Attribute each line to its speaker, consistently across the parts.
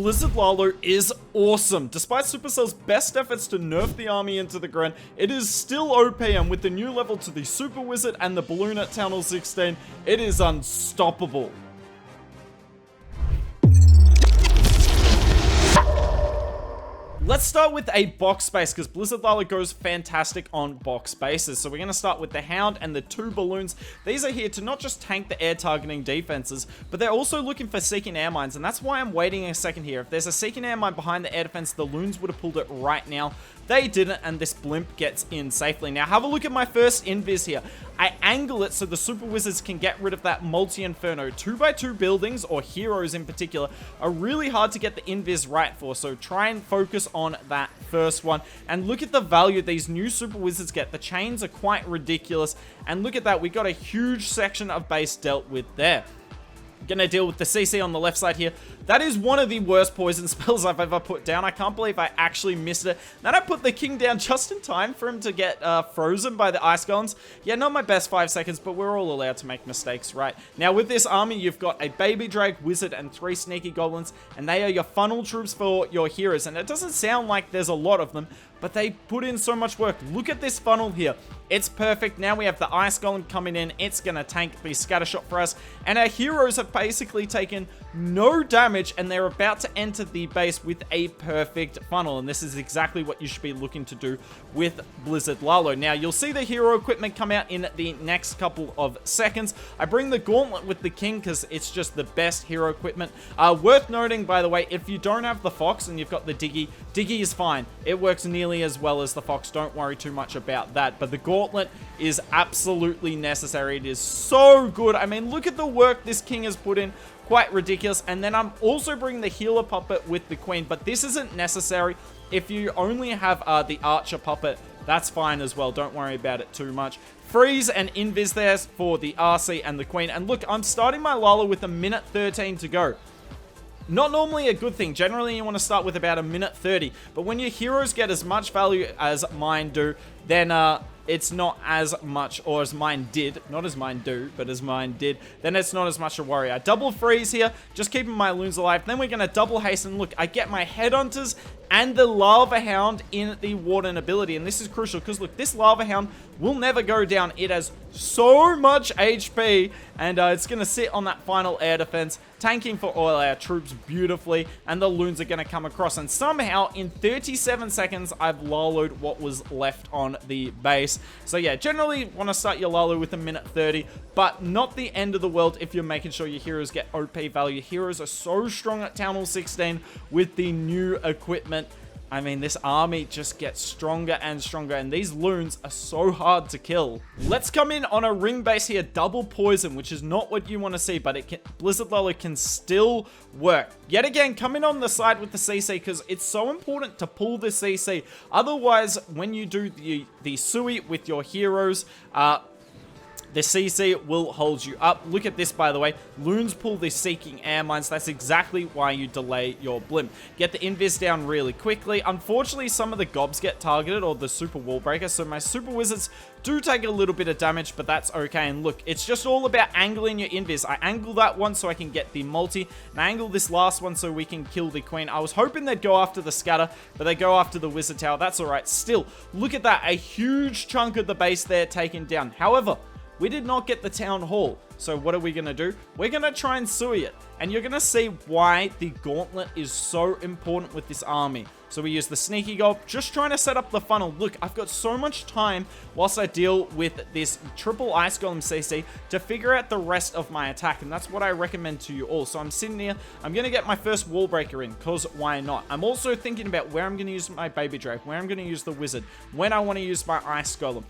Speaker 1: Blizzard Lalo is awesome. Despite Supercell's best efforts to nerf the army into the ground, it is still OP, and with the new level to the Super Wizard and the Balloon at Town Hall 16, it is unstoppable. Let's start with a box space, because Blizzard Lalo goes fantastic on box spaces. So we're going to start with the Hound and the 2 balloons. These are here to not just tank the air targeting defenses, but they're also looking for Secon air mines, and that's why I'm waiting a second here. If there's a Secon air mine behind the air defense, the loons would have pulled it right now. They didn't, and this blimp gets in safely. Now have a look at my first invis here. I angle it so the Super Wizards can get rid of that multi-inferno. 2x2 buildings, or heroes in particular, are really hard to get the invis right for, so try and focus on that first one. And look at the value these new Super Wizards get. The chains are quite ridiculous, and look at that, we got a huge section of base dealt with there. Gonna deal with the CC on the left side here. That is one of the worst poison spells I've ever put down. I can't believe I actually missed it. Then I put the king down just in time for him to get frozen by the ice golems. Yeah, not my best 5 seconds, but we're all allowed to make mistakes, right? Now with this army, you've got a baby drake, wizard, and 3 sneaky goblins, and they are your funnel troops for your heroes. And it doesn't sound like there's a lot of them, but they put in so much work. Look at this funnel here. It's perfect. Now we have the ice golem coming in. It's going to tank the scatter shot for us. And our heroes have basically taken no damage, and they're about to enter the base with a perfect funnel. And this is exactly what you should be looking to do with Blizzard Lalo. Now you'll see the hero equipment come out in the next couple of seconds. I bring the gauntlet with the king because it's just the best hero equipment. Worth noting, by the way, if you don't have the fox and you've got the diggy is fine. It works nearly as well as the fox. Don't worry too much about that. But the gauntlet is absolutely necessary. It is so good. I mean, look at the work this king has put in. Quite ridiculous. And then I'm also bringing the healer puppet with the queen, but this isn't necessary. If you only have the archer puppet, that's fine as well. Don't worry about it too much. Freeze and invis there for the RC and the queen. And look, I'm starting my Lalo with 1:13 to go. Not normally a good thing. Generally, you want to start with about 1:30. But when your heroes get as much value as mine do, then it's not as much, or as mine did. Not as mine do, but as mine did. Then it's not as much a worry. I double freeze here, just keeping my loons alive. Then we're going to double hasten. Look, I get my headhunters and the lava hound in the warden ability. And this is crucial because, look, this lava hound will never go down. It has so much HP, and it's going to sit on that final air defense, tanking for all our troops beautifully, and the loons are going to come across. And somehow, in 37 seconds, I've Lalo'd what was left on the base. So yeah, generally want to start your Lalo with 1:30, but not the end of the world if you're making sure your heroes get OP value. Heroes are so strong at Town Hall 16 with the new equipment. I mean, this army just gets stronger and stronger, and these loons are so hard to kill. Let's come in on a ring base here, double poison, which is not what you want to see, but Blizzard Lalo can still work. Yet again, come in on the side with the CC, because it's so important to pull the CC. Otherwise, when you do the Sui with your heroes, the CC will hold you up. Look at this, by the way. Loons pull the seeking air mines. That's exactly why you delay your blimp. Get the invis down really quickly. Unfortunately, some of the gobs get targeted, or the super wall breaker, so my super wizards do take a little bit of damage, but that's okay. And look, it's just all about angling your invis. I angle that one so I can get the multi, and I angle this last one so we can kill the queen. I was hoping they'd go after the scatter, but they go after the wizard tower. That's alright. Still, look at that. A huge chunk of the base there taken down. However, we did not get the town hall. So what are we going to do? We're going to try and Sui it. And you're going to see why the gauntlet is so important with this army. So we use the sneaky goal, just trying to set up the funnel. Look, I've got so much time whilst I deal with this triple ice golem CC to figure out the rest of my attack. And that's what I recommend to you all. So I'm sitting here. I'm going to get my first wall breaker in, because why not? I'm also thinking about where I'm going to use my baby drake, where I'm going to use the wizard, when I want to use my ice golem.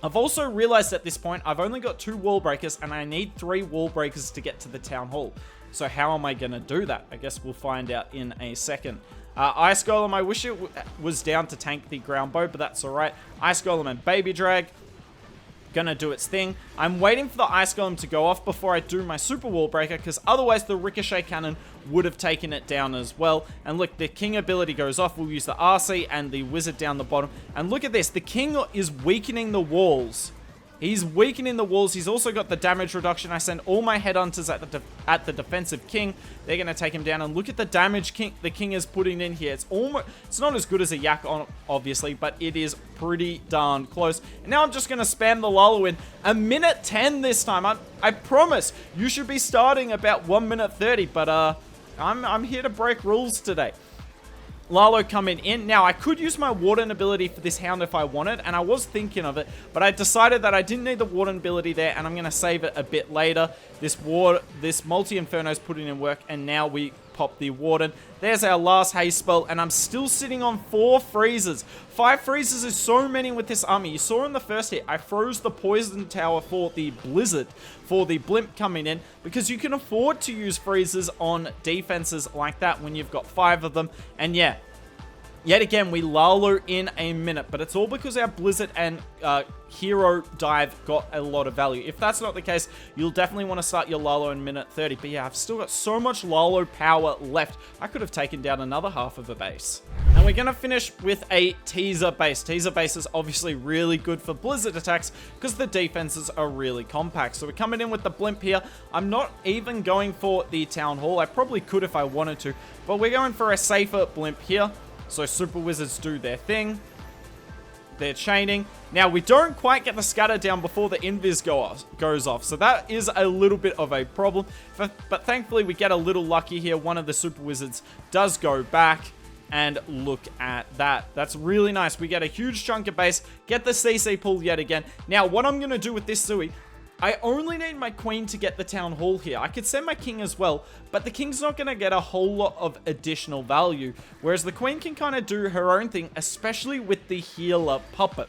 Speaker 1: I've also realized at this point, I've only got 2 wall breakers, and I need 3 wall breakers to get to the town hall. So how am I going to do that? I guess we'll find out in a second. Ice Golem, I wish it was down to tank the ground bow, but that's alright. Ice Golem and Baby Drag. Gonna do its thing. I'm waiting for the Ice Golem to go off before I do my Super Wall Breaker, because otherwise the Ricochet Cannon would have taken it down as well. And look, the King ability goes off. We'll use the RC and the Wizard down the bottom. And look at this. The King is weakening the walls He's weakening the walls. He's also got the damage reduction. I send all my headhunters at the defensive king. They're going to take him down. And look at the damage the king is putting in here. It's not as good as a yak, obviously, but it is pretty darn close. And now I'm just going to spam the Lalo in. A minute 10 this time. I promise you should be starting about 1 minute 30, but I'm here to break rules today. Lalo coming in. Now, I could use my Warden ability for this Hound if I wanted, and I was thinking of it, but I decided that I didn't need the Warden ability there, and I'm going to save it a bit later. This Multi-Inferno is putting in work, and now we pop the Warden. There's our last haste spell, and I'm still sitting on 4 freezes. 5 freezes is so many with this army. You saw in the first hit, I froze the Poison Tower for the Blizzard, for the Blimp coming in, because you can afford to use freezes on defenses like that when you've got 5 of them. And yeah, yet again, we Lalo in a minute, but it's all because our Blizzard and Hero Dive got a lot of value. If that's not the case, you'll definitely want to start your Lalo in minute 30. But yeah, I've still got so much Lalo power left. I could have taken down another half of a base. And we're going to finish with a teaser base. Teaser base is obviously really good for Blizzard attacks because the defenses are really compact. So we're coming in with the Blimp here. I'm not even going for the Town Hall. I probably could if I wanted to, but we're going for a safer Blimp here. So Super Wizards do their thing. They're chaining. Now, we don't quite get the scatter down before the invis goes off. So that is a little bit of a problem. But thankfully, we get a little lucky here. One of the Super Wizards does go back. And look at that. That's really nice. We get a huge chunk of base. Get the CC pull yet again. Now, what I'm going to do with this Sui, I only need my queen to get the Town Hall here. I could send my king as well, but the king's not going to get a whole lot of additional value, whereas the queen can kind of do her own thing, especially with the healer puppet.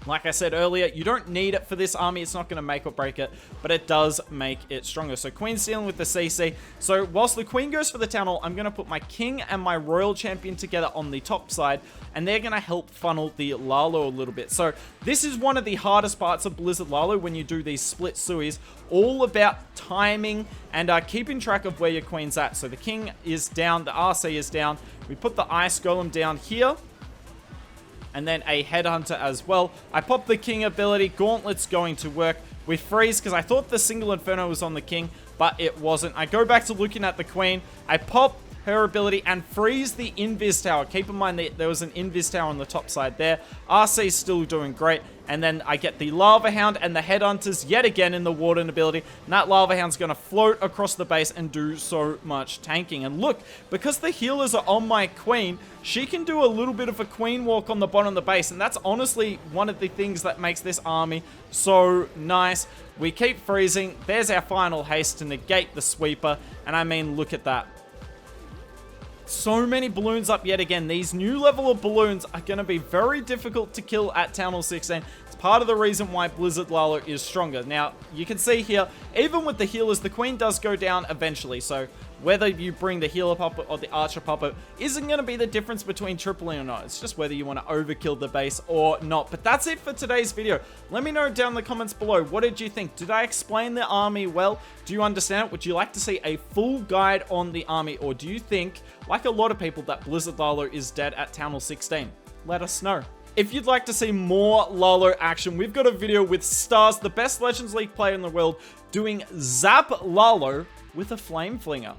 Speaker 1: Like I said earlier, you don't need it for this army. It's not going to make or break it, but it does make it stronger. So Queen's dealing with the CC. So whilst the Queen goes for the Town Hall, I'm going to put my King and my Royal Champion together on the top side, and they're going to help funnel the Lalo a little bit. So this is one of the hardest parts of Blizzard Lalo when you do these split Suis. All about timing and keeping track of where your Queen's at. So the King is down, the RC is down. We put the Ice Golem down here. And then a Headhunter as well. I pop the King ability. Gauntlet's going to work. We freeze because I thought the single Inferno was on the King, but it wasn't. I go back to looking at the Queen. I pop her ability and freeze the Invis Tower. Keep in mind that there was an Invis Tower on the top side there. RC's still doing great. And then I get the Lava Hound and the Headhunters yet again in the Warden ability. And that Lava Hound's going to float across the base and do so much tanking. And look, because the healers are on my Queen, she can do a little bit of a Queen walk on the bottom of the base. And that's honestly one of the things that makes this army so nice. We keep freezing. There's our final haste to negate the sweeper. And I mean, look at that. So many balloons up yet again. These new level of balloons are going to be very difficult to kill at Town Hall 16. It's part of the reason why Blizzard Lalo is stronger. Now, you can see here, even with the healers, the Queen does go down eventually. So whether you bring the healer puppet or the archer puppet isn't going to be the difference between tripling or not. It's just whether you want to overkill the base or not. But that's it for today's video. Let me know down in the comments below. What did you think? Did I explain the army well? Do you understand it? Would you like to see a full guide on the army? Or do you think, like a lot of people, that Blizzard Lalo is dead at Town Hall 16? Let us know. If you'd like to see more Lalo action, we've got a video with Stars, the best Legends League player in the world, doing Zap Lalo with a Flame Flinger.